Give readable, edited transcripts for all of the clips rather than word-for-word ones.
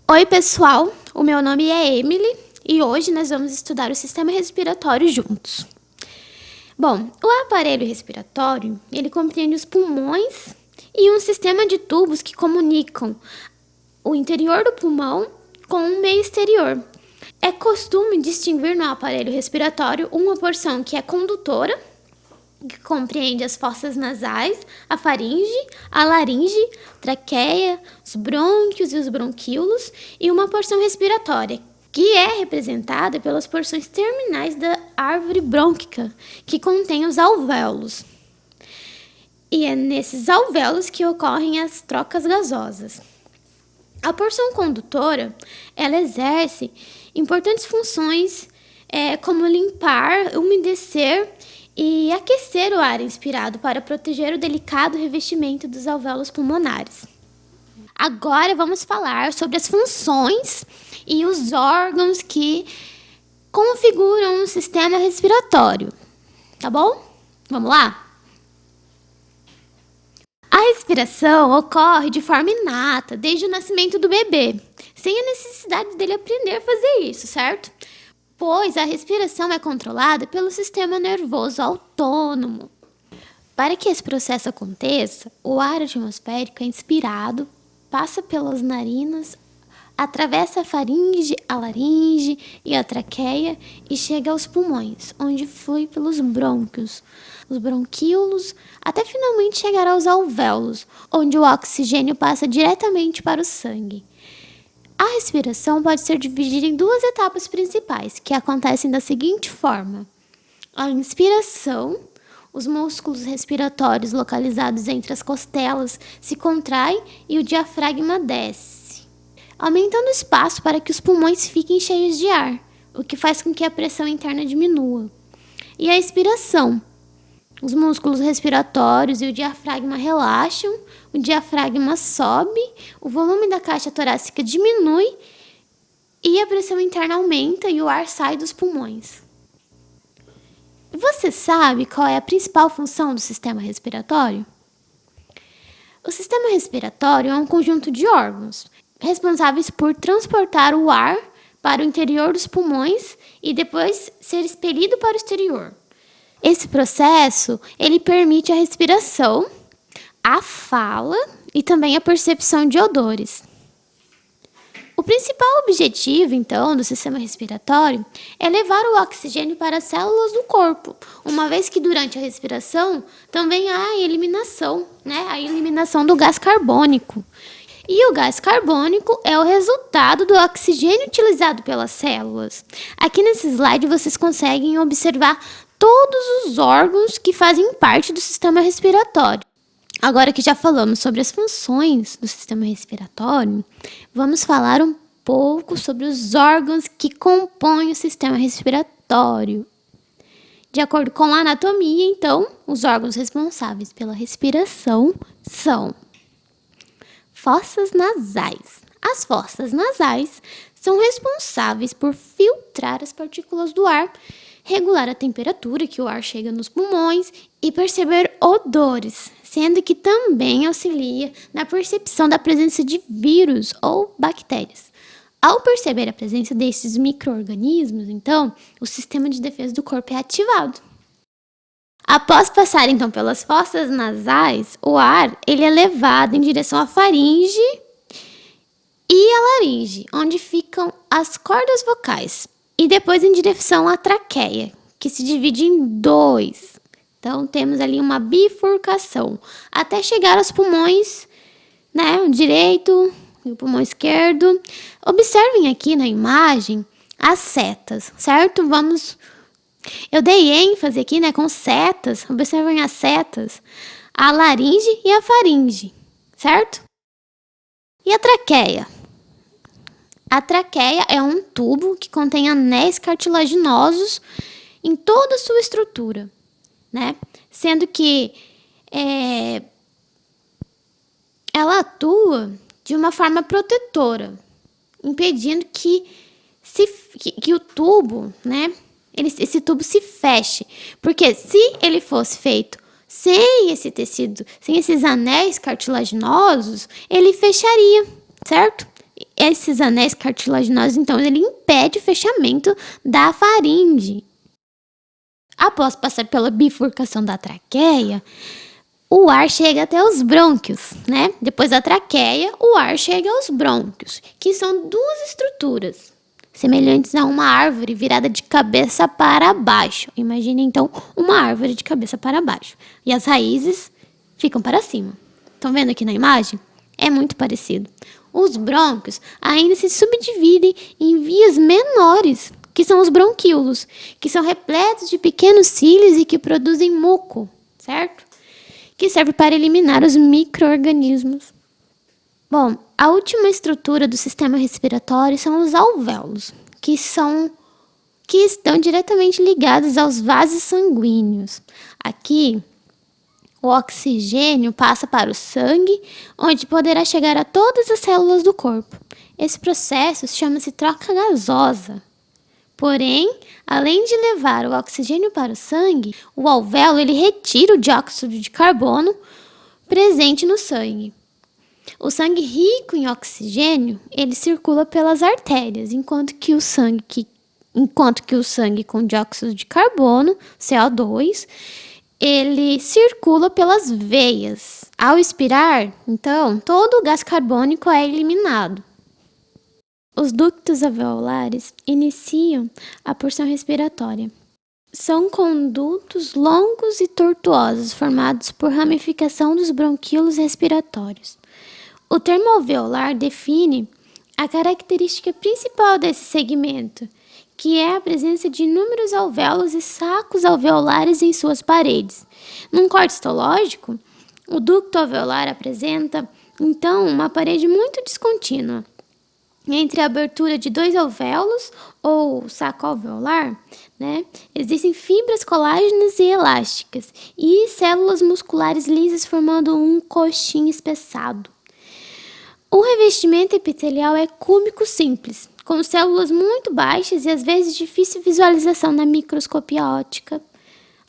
Oi, pessoal! O meu nome é Emily e hoje nós vamos estudar o sistema respiratório juntos. Bom, o aparelho respiratório, ele compreende os pulmões e um sistema de tubos que comunicam o interior do pulmão com o meio exterior. É costume distinguir no aparelho respiratório uma porção que é condutora, que compreende as fossas nasais, a faringe, a laringe, traqueia, os brônquios e os bronquíolos, e uma porção respiratória, que é representada pelas porções terminais da árvore brônquica, que contém os alvéolos. E é nesses alvéolos que ocorrem as trocas gasosas. A porção condutora, ela exerce importantes funções, como limpar, umedecer e aquecer o ar inspirado para proteger o delicado revestimento dos alvéolos pulmonares. Agora vamos falar sobre as funções e os órgãos que configuram o sistema respiratório, tá bom? Vamos lá? A respiração ocorre de forma inata desde o nascimento do bebê, sem a necessidade dele aprender a fazer isso, certo? Pois a respiração é controlada pelo sistema nervoso autônomo. Para que esse processo aconteça, o ar atmosférico é inspirado, passa pelas narinas, atravessa a faringe, a laringe e a traqueia e chega aos pulmões, onde flui pelos brônquios, os bronquíolos, até finalmente chegar aos alvéolos, onde o oxigênio passa diretamente para o sangue. A respiração pode ser dividida em duas etapas principais, que acontecem da seguinte forma. A inspiração, os músculos respiratórios localizados entre as costelas se contraem e o diafragma desce, aumentando o espaço para que os pulmões fiquem cheios de ar, o que faz com que a pressão interna diminua. E a expiração, os músculos respiratórios e o diafragma relaxam, o diafragma sobe, o volume da caixa torácica diminui e a pressão interna aumenta e o ar sai dos pulmões. Você sabe qual é a principal função do sistema respiratório? O sistema respiratório é um conjunto de órgãos responsáveis por transportar o ar para o interior dos pulmões e depois ser expelido para o exterior. Esse processo, ele permite a respiração, a fala e também a percepção de odores. O principal objetivo, então, do sistema respiratório é levar o oxigênio para as células do corpo, uma vez que durante a respiração também há a eliminação, a eliminação do gás carbônico. E o gás carbônico é o resultado do oxigênio utilizado pelas células. Aqui nesse slide vocês conseguem observar todos os órgãos que fazem parte do sistema respiratório. Agora que já falamos sobre as funções do sistema respiratório, vamos falar um pouco sobre os órgãos que compõem o sistema respiratório. De acordo com a anatomia, então, os órgãos responsáveis pela respiração são fossas nasais. As fossas nasais são responsáveis por filtrar as partículas do ar, regular a temperatura que o ar chega nos pulmões e perceber odores, sendo que também auxilia na percepção da presença de vírus ou bactérias. Ao perceber a presença desses micro-organismos, então, o sistema de defesa do corpo é ativado. Após passar, então, pelas fossas nasais, o ar ele é levado em direção à faringe e à laringe, onde ficam as cordas vocais, e depois em direção à traqueia, que se divide em dois. Então, temos ali uma bifurcação, até chegar aos pulmões, o direito e o pulmão esquerdo. Observem aqui na imagem as setas, certo? Eu dei ênfase aqui, com setas. Observem as setas, a laringe e a faringe, certo? E a traqueia? A traqueia é um tubo que contém anéis cartilaginosos em toda a sua estrutura, Sendo que ela atua de uma forma protetora, impedindo que o tubo, esse tubo se feche. Porque se ele fosse feito sem esse tecido, sem esses anéis cartilaginosos, ele fecharia, certo? esses anéis cartilaginosos, então, ele impede o fechamento da faringe. Após passar pela bifurcação da traqueia, o ar chega até os brônquios, né? Depois da traqueia, o ar chega aos brônquios, que são duas estruturas semelhantes a uma árvore virada de cabeça para baixo. Imagine então uma árvore de cabeça para baixo. E as raízes ficam para cima. Estão vendo aqui na imagem? É muito parecido. Os brônquios ainda se subdividem em vias menores, que são os bronquíolos, que são repletos de pequenos cílios e que produzem muco, certo? Que serve para eliminar os micro-organismos. Bom, a última estrutura do sistema respiratório são os alvéolos, que estão diretamente ligados aos vasos sanguíneos. Aqui, o oxigênio passa para o sangue, onde poderá chegar a todas as células do corpo. Esse processo chama-se troca gasosa. Porém, além de levar o oxigênio para o sangue, o alvéolo ele retira o dióxido de carbono presente no sangue. O sangue rico em oxigênio, ele circula pelas artérias, enquanto que o sangue com dióxido de carbono, CO2, ele circula pelas veias. Ao expirar, então, todo o gás carbônico é eliminado. Os ductos alveolares iniciam a porção respiratória. São condutos longos e tortuosos formados por ramificação dos bronquíolos respiratórios. O termo alveolar define a característica principal desse segmento, que é a presença de inúmeros alvéolos e sacos alveolares em suas paredes. Num corte histológico, o ducto alveolar apresenta, então, uma parede muito descontínua. Entre a abertura de dois alvéolos, ou saco alveolar, existem fibras colágenas e elásticas e células musculares lisas formando um coxim espessado. O revestimento epitelial é cúbico simples, com células muito baixas e às vezes difícil visualização na microscopia óptica.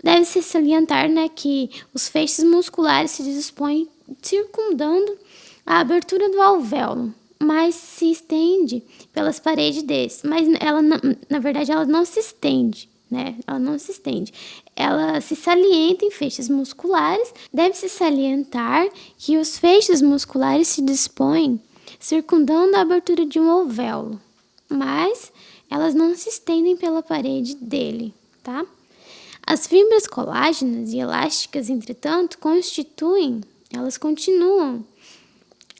Deve-se salientar que os feixes musculares se dispõem circundando a abertura do alvéolo, mas se estende pelas paredes desse. Mas ela, na verdade, ela não se estende. Ela não se estende. Ela se salienta em feixes musculares. Deve-se salientar que os feixes musculares se dispõem circundando a abertura de um alvéolo, mas elas não se estendem pela parede dele, tá? As fibras colágenas e elásticas, entretanto, elas continuam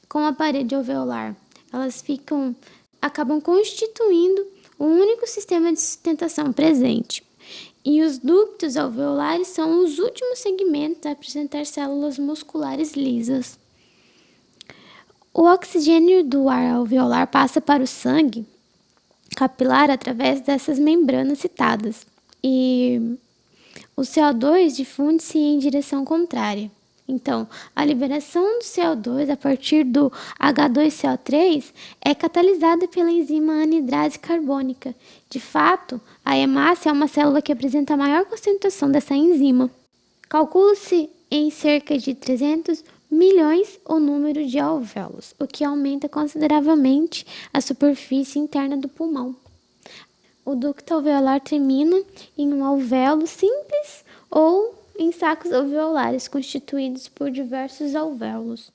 com a parede alveolar. Elas acabam constituindo o único sistema de sustentação presente. E os ductos alveolares são os últimos segmentos a apresentar células musculares lisas. O oxigênio do ar alveolar passa para o sangue capilar através dessas membranas citadas. E o CO2 difunde-se em direção contrária. Então, a liberação do CO2 a partir do H2CO3 é catalisada pela enzima anidrase carbônica. De fato, a hemácia é uma célula que apresenta a maior concentração dessa enzima. Calcula-se em cerca de 300 milhões o número de alvéolos, o que aumenta consideravelmente a superfície interna do pulmão. O ducto alveolar termina em um alvéolo simples ou em sacos alveolares constituídos por diversos alvéolos.